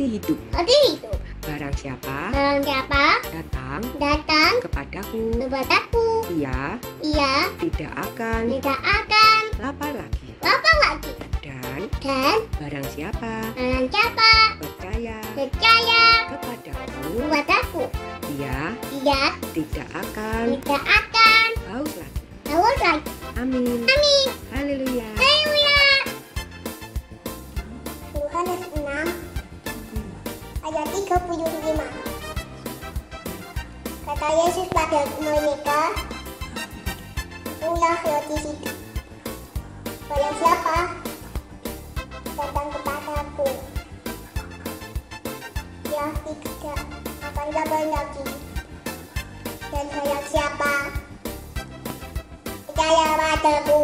roti hidup. Roti hidup. Barang siapa Barang siapa datang kepadaku, ia tidak akan lapar lagi. Dan barang siapa percaya kepadaku, ia tidak akan haus lagi. Amin. Haleluya. Yohanes 6 ayat 35. Kata Yesus pada mereka, "Akulah roti hidup. Barang siapa datang kepadaku, ia tidak akan lapar lagi. Dan barang siapa percaya padaku,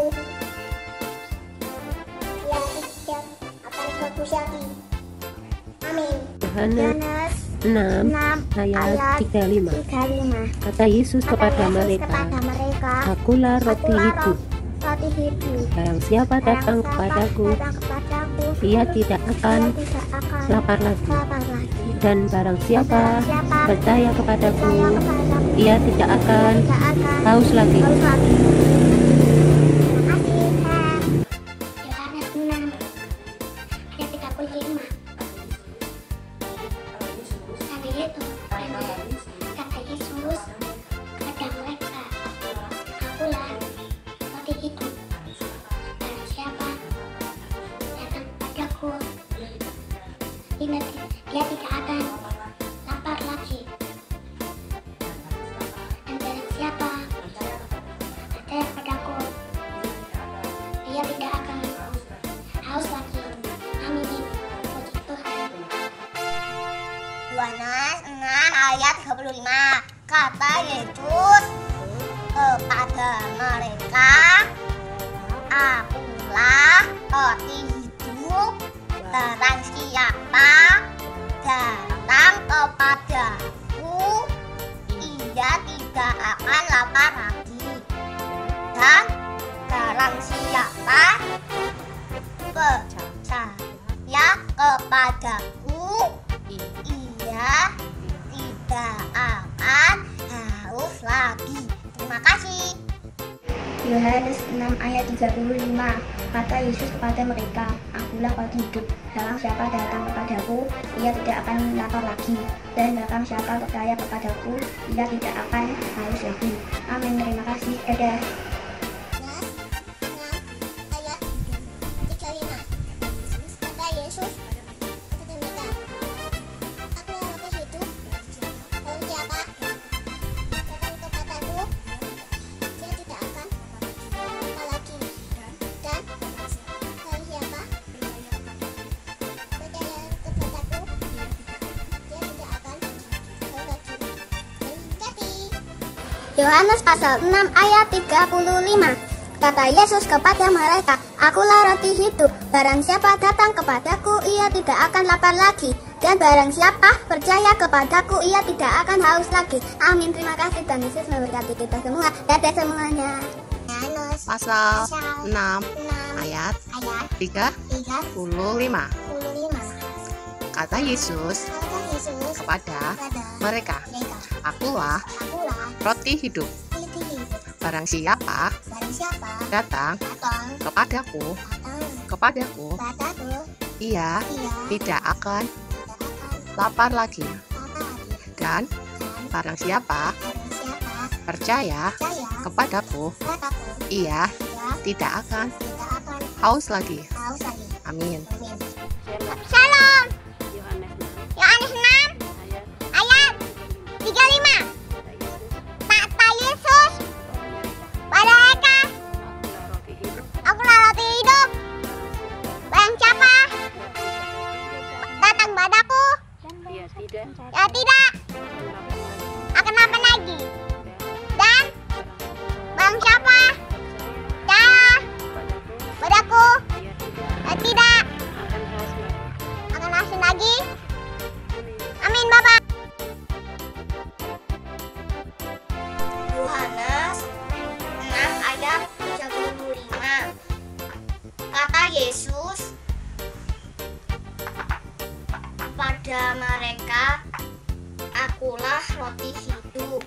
ia tidak akan haus lagi." Amin. Yohanes 6 ayat 35. Kata Yesus kepada mereka, "Akulah roti hidup. Barang siapa datang kepadaku, ia tidak akan lapar lagi. Dan barang siapa percaya kepadaku, ia tidak akan haus lagi." Yohanes 6 ayat 35. Kata Yesus kepada mereka, "Akulah roti hidup. Barang siapa datang kepadaku, dia tidak akan lapar lagi. Dan barang siapa percaya kepadaku, dia tidak akan haus lagi." Amin. Puji Tuhan. Yohanes 6 ayat 35. Kata Yesus kepada mereka, "Akulah roti hidup. Barang siapa datang kepadaku, ia tidak akan lapar lagi. Dan barang siapa percaya kepadaku, ia tidak akan haus lagi." Terima kasih. Yohanes 6 ayat 35. Kata Yesus kepada mereka, "Akulah roti hidup. Barang siapa datang kepadaku, ia tidak akan lapar lagi. Dan barang siapa percaya kepadaku, ia tidak akan haus lagi." Amin. Terima kasih. Dadah. Ayat 35. Kata Yesus kepada mereka, "Akulah roti hidup. Barang siapa datang kepadaku, dia tidak akan lapar lagi. Dan barang siapa percaya kepadaku, dia tidak akan haus lagi." Terima kasih. Yohanes pasal 6 ayat 35. Kata Yesus kepada mereka, "Akulah roti hidup. Barang siapa datang kepadaku, ia tidak akan lapar lagi. Dan barang siapa percaya kepadaku, ia tidak akan haus lagi." Amin. Terima kasih. Tuhan Yesus memberkati kita semua. Dadah semuanya. Yohanes Pasal 6 ayat 35. 35. Kata Yesus kepada mereka, "Akulah roti hidup. Barang siapa datang kepadaku, ia tidak akan lapar lagi. Dan barang siapa percaya kepadaku, ia tidak akan haus lagi." Amin. Shalom. Yohanes 6 ayat 35. Kata Yesus pada mereka, "Akulah roti hidup. Barang siapa datang padaku, ya tidak akan lapar lagi. Dan barang siapa percaya padaku, ya tidak akan haus lagi." Amin, Bapak. Yohanes 6 ayat 35. Kata Yesus pada kepada mereka, akulah roti hidup.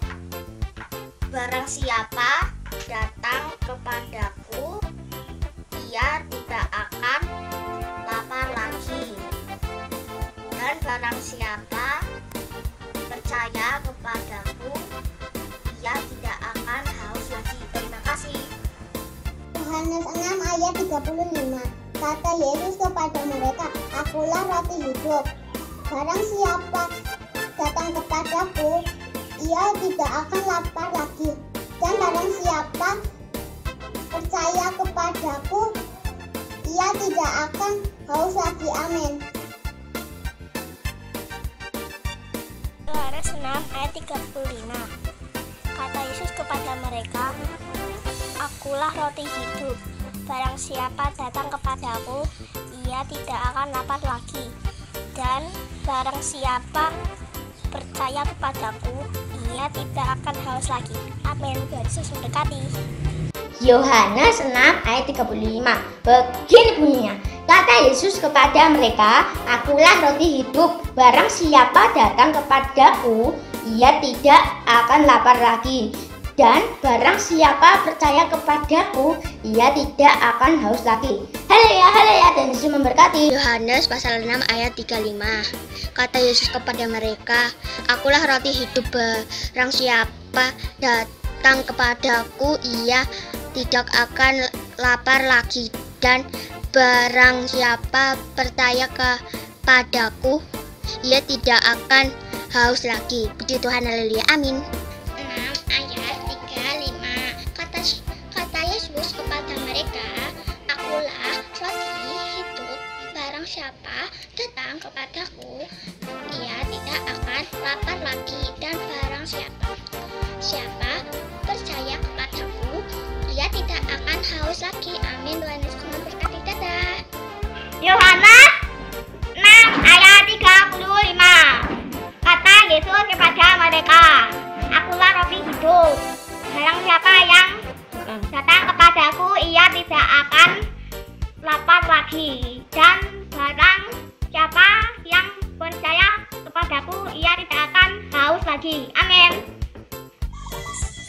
Barang siapa datang kepadaku, ia tidak akan lapar lagi. Dan barang siapa percaya kepadaku, ia tidak akan haus lagi. Terima kasih. Yohanes 6 ayat 35. Kata Yesus kepada mereka, akulah roti hidup. Barang siapa datang kepadaku, ia tidak akan lapar lagi. Dan barang siapa percaya kepadaku, ia tidak akan haus lagi. Amin. Yohanes 6 ayat 35. Kata Yesus kepada mereka, akulah roti hidup. Barang siapa datang kepadaku, ia tidak akan lapar lagi. Dan barang siapa percaya kepadaku, ia tidak akan haus lagi. Amin. Tuhan Yesus mendekati. Yohanes 6 ayat 35. Begini bunyinya. Kata Yesus kepada mereka, akulah roti hidup. Barang siapa datang kepadaku, ia tidak akan lapar lagi. Dan barang siapa percaya kepadaku, ia tidak akan haus lagi. Haleluya, dan Yesus memberkati. Yohanes pasal 6 ayat 35. Kata Yesus kepada mereka, akulah roti hidup. Barang siapa datang kepadaku, ia tidak akan lapar lagi. Dan barang siapa percaya kepadaku, ia tidak akan haus lagi. Puji Tuhan, haleluya, amin. 6 ayat 35. Kata Yesus kepada mereka, akulah roti hidup. Barang siapa datang kepadaku, ia tidak akan lapar lagi. Dan barang siapa percaya kepadaku, ia tidak akan haus lagi. Amin. Tuhan Yesus memberkati. Dadah. Yohanes 6 ayat 35. Kata Yesus kepada mereka, akulah roti hidup. Barang siapa yang datang kepadaku, ia tidak akan lapar lagi. Dan barang siapa yang percaya kepadaku, ia tidak akan haus lagi. Amin.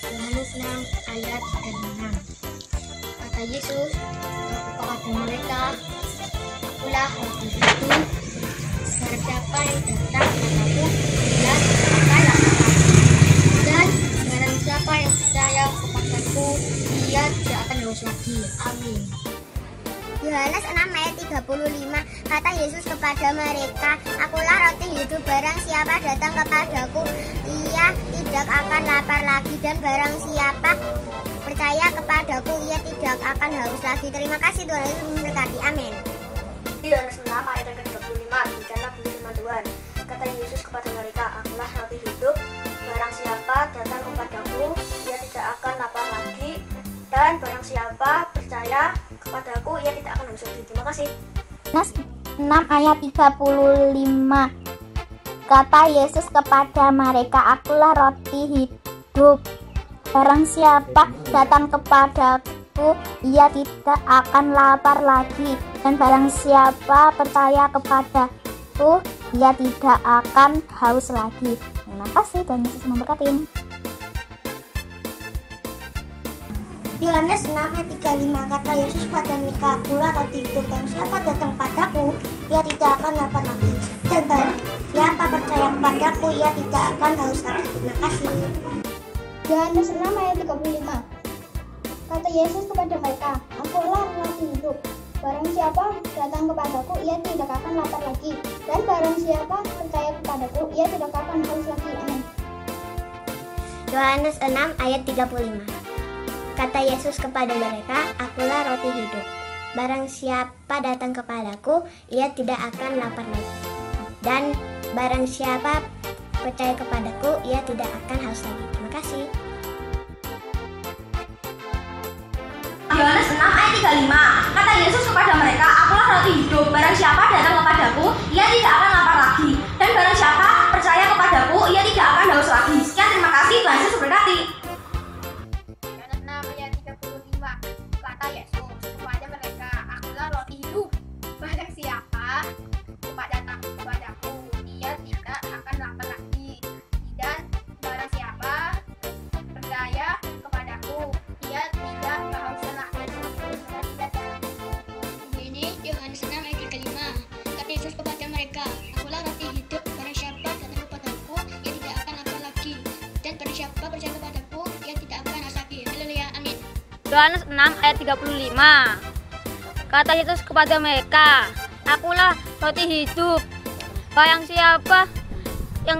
Yohanes 6 ayat 6. Kata Yesus kepada mereka, akulah roti hidup. Barang siapa yang datang kepadaku, ia tidak akan lapar lagi. Dan barang siapa yang percaya kepadaku, ia tidak akan haus lagi. Amin. Yohanes 6 ayat 35. Kata Yesus kepada mereka, akulah roti hidup. Barang siapa datang kepadaku, ia tidak akan lapar lagi. Dan barang siapa percaya kepadaku, ia tidak akan haus lagi. Terima kasih, Tuhan Yesus memberkati. Amin. Yohanes 6 ayat 35. Demikianlah bunyi firman Tuhan. Kata Yesus kepada mereka, akulah roti hidup. Barang siapa datang kepadaku, ia tidak akan lapar lagi. Dan barang siapa percaya kepadaku, ia tidak akan haus lagi. Terima kasih. Yohanes 6 ayat 35. Kata Yesus kepada mereka, akulah roti hidup. Barang siapa datang kepadaku, ia tidak akan lapar lagi. Dan barang siapa percaya kepadaku, ia tidak akan haus lagi. Terima kasih, Tuhan Yesus memberkati. Yohanes 6 ayat 35. Kata Yesus pada mereka, akulah roti hidup. Barang siapa datang padaku, ia tidak akan lapar lagi. Dan barang siapa percaya kepadaku, ia tidak akan haus lagi. Terima kasih. Yohanes 6 ayat 35. Kata Yesus kepada mereka, akulah roti hidup. Barang siapa datang kepadaku, ia tidak akan lapar lagi. Dan barang siapa percaya kepadaku, ia tidak akan haus lagi. Amin. Yohanes 6 ayat 35. Kata Yesus kepada mereka, akulah roti hidup. Barang siapa datang kepadaku, ia tidak akan lapar lagi. Dan barang siapa percaya kepadaku, ia tidak akan haus lagi. Terima kasih. Yohanes 6 ayat 35. Kata Yesus kepada mereka, akulah roti hidup. Barang siapa datang kepadaku, ia tidak akan lapar lagi. Dan barang siapa percaya kepadaku, ia tidak akan haus lagi. Sekian, terima kasih. Tuhan Yesus memberkati. Yohanes 6 ayat 35. Kata Yesus kepada mereka, akulah roti hidup. Barang siapa datang kepadaku, ia Yohanes 6 ayat 35. Kata Yesus kepada mereka, "Akulah roti hidup. Barang siapa yang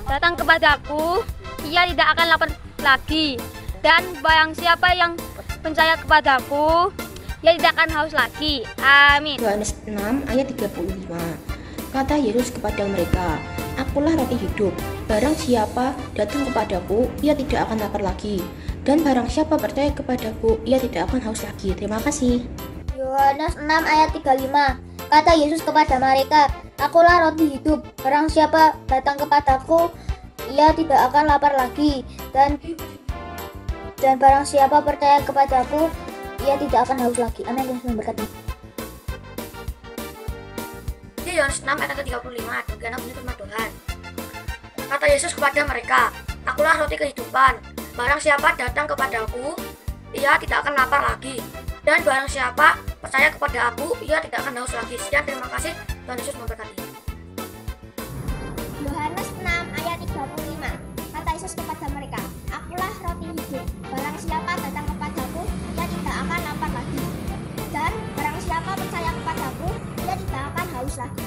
datang kepadaku, ia tidak akan lapar lagi. Dan barang siapa yang percaya kepadaku, ia tidak akan haus lagi." Amin. Yohanes 6 ayat 35. Kata Yesus kepada mereka, "Akulah roti hidup. Barang siapa datang kepadaku, ia tidak akan lapar lagi. Dan barang siapa percaya kepadaku, ia tidak akan haus lagi." Terima kasih. Yohanes 6 ayat 35. Kata Yesus kepada mereka, "Akulah roti hidup. Barang siapa datang kepadaku, ia tidak akan lapar lagi. Dan barang siapa percaya kepadaku, ia tidak akan haus lagi." Amin. Tuhan memberkati. Yohanes 6 ayat 35 karena bunyi firman Tuhan. Kata Yesus kepada mereka, "Akulah roti kehidupan. Barang siapa datang kepadaku, ia tidak akan lapar lagi. Dan barang siapa percaya kepada aku, ia tidak akan haus lagi." Sekian, terima kasih. Tuhan Yesus memberkati. Yohanes 6 ayat 35. Kata Yesus kepada mereka, "Akulah roti hidup. Barang siapa datang kepadaku, ia tidak akan lapar lagi. Dan barang siapa percaya kepadaku, ia tidak akan haus lagi."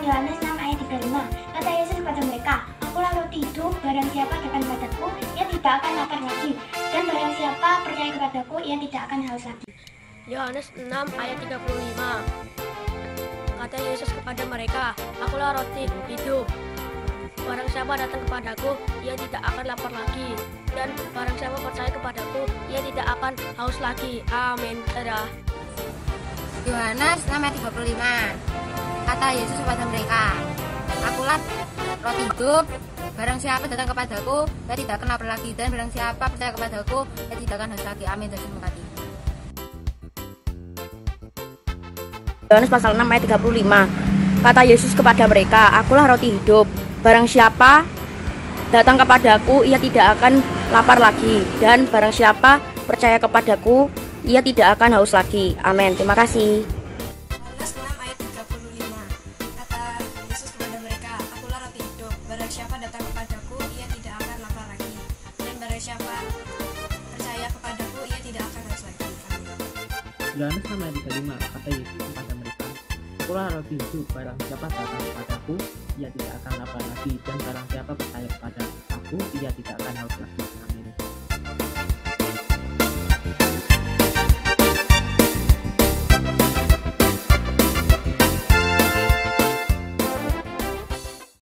Yohanes 6 ayat 35. Kata Yesus kepada mereka, "Akulah roti hidup. Barang siapa datang kepadaku, ia tidak akan lapar lagi. Dan barang siapa percaya kepadaku, ia tidak akan haus lagi." Yohanes 6 ayat 35. Kata Yesus kepada mereka, "Akulah roti hidup. Barang siapa datang kepadaku, ia tidak akan lapar lagi. Dan barang siapa percaya kepadaku, ia tidak akan haus lagi." Amin. Dadah. Yohanes 6 ayat 35. Kata Yesus kepada mereka, "Akulah roti hidup. Barang siapa datang kepadaku, ia tidak akan lapar lagi. Dan barang siapa percaya kepadaku, ia tidak akan haus lagi." Amin. Tuhan memberkati. Yohanes pasal 6 ayat 35. Kata Yesus kepada mereka, "Akulah roti hidup. Barang siapa datang kepadaku, ia tidak akan lapar lagi. Dan barang siapa percaya kepadaku, ia tidak akan haus lagi." Amin. Terima kasih. Yohanes 6 ayat 35. Kata Yesus kepada mereka, "Akulah roti hidup. Barang siapa datang kepadaku, ia tidak akan lapar lagi. Dan barang siapa percaya kepadaku, ia tidak akan haus lagi." Yohanes 6 ayat 35. Kata Yesus kepada mereka, "Akulah roti hidup. Barang siapa datang kepadaku, ia tidak akan lapar lagi. Dan barang siapa percaya kepada aku, ia tidak akan haus lagi."